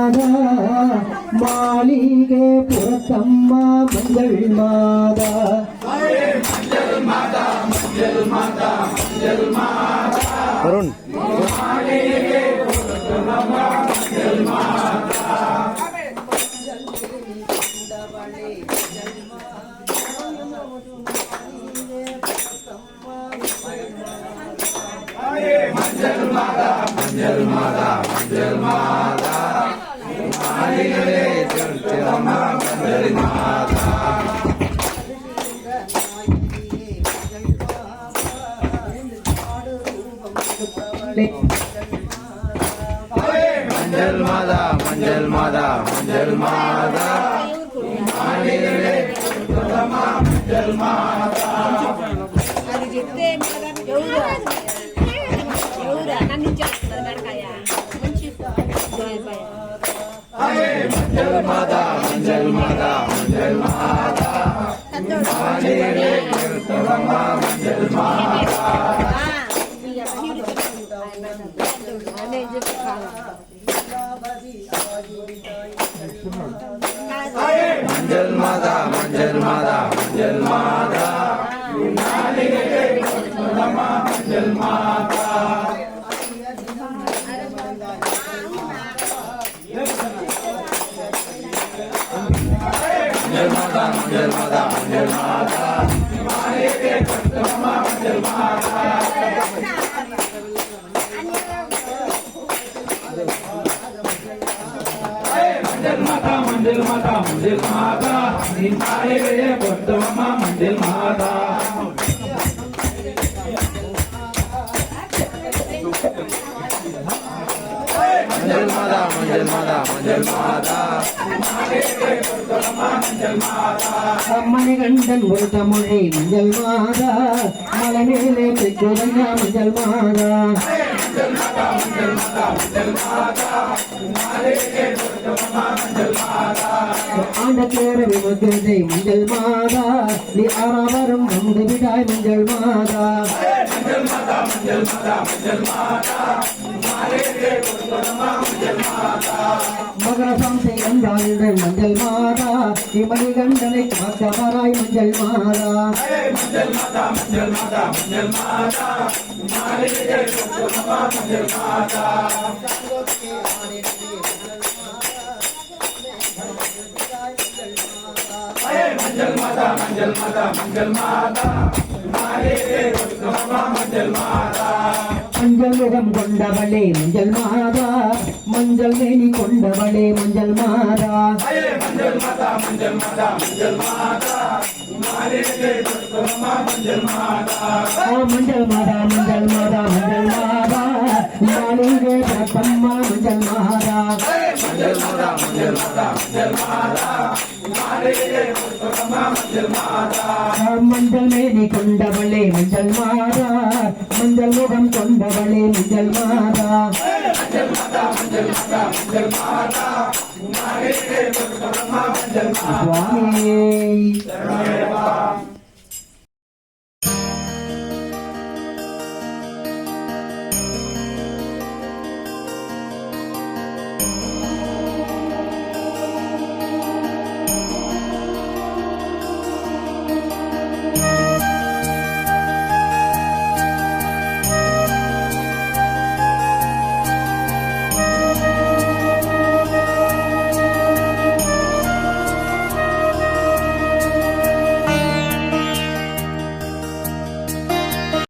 மாதா மாளிகை புறத்தம்மா மஞ்சள் மாதா மஞ்சள் மாதா மஞ்சள் மாதா மஞ்சள் மாதா அருண் மாளிகை புறத்தம்மா மஞ்சள் மாதா मंजल माता मंजल माता मंजल माता मालिले जलतमा मंजल माता मंजल माता मंजल माता मंजल माता मालिले जलतमा मंजल माता मंजल माता मंजल माता मंजल माता मंजल माता मंजल माता मंजल माता मंजल माता मंजल माता मंजल माता मंजल माता मालिके जलतमा मंजल माता मंजल माता मंजल माता मंजल माता मालिके जलतमा मंजल माता मंजल माता मंजल माता मंजल माता मंजल माता मणिकंठन उल्टमொழி मंजल माता मलमेले पेट्टुरंगा मंजल माता मंजल माता मंजल माता मंजल माता मालिके जलतमा मंजल माता आंडकेर विमुद्रे मंजल माता नी आरावरम वंदे विदाय मंजल माता मंजल माता मंजल माता मंजल माता मालिके जलतमा मंजल माता मकर संसे गंधारे मंजल माता मणिकंठने काकवराय मंजल माता मंजल माता मंजल माता मंजल माता मालिके जलतमा मंजल माता मंजल माता मंजल माता मंजल माता मालिके जलतमा मंजल माता मंजल मुகம் கொண்டவளே மஞ்சள் மாதா மஞ்சள் மேனி கொண்டவளே மஞ்சள் மாதா मंजल माता मंजल माता मंजल माता मालिके जलतमा मंजल माता मंजल माता मंजल माता मंजल माता मालिके जलतमा मंजल माता मंजल माता मंजल माता मंजल माता मालिके जलतमा मंजल माता मंजल மேனி கொண்டவளே மஞ்சள் மாதா மஞ்சள் முகம் கொண்டவளே மஞ்சள் மாதா मंजल माता मंजल माता मंजल माता मालिके जलतमा मंजल माता स्वामी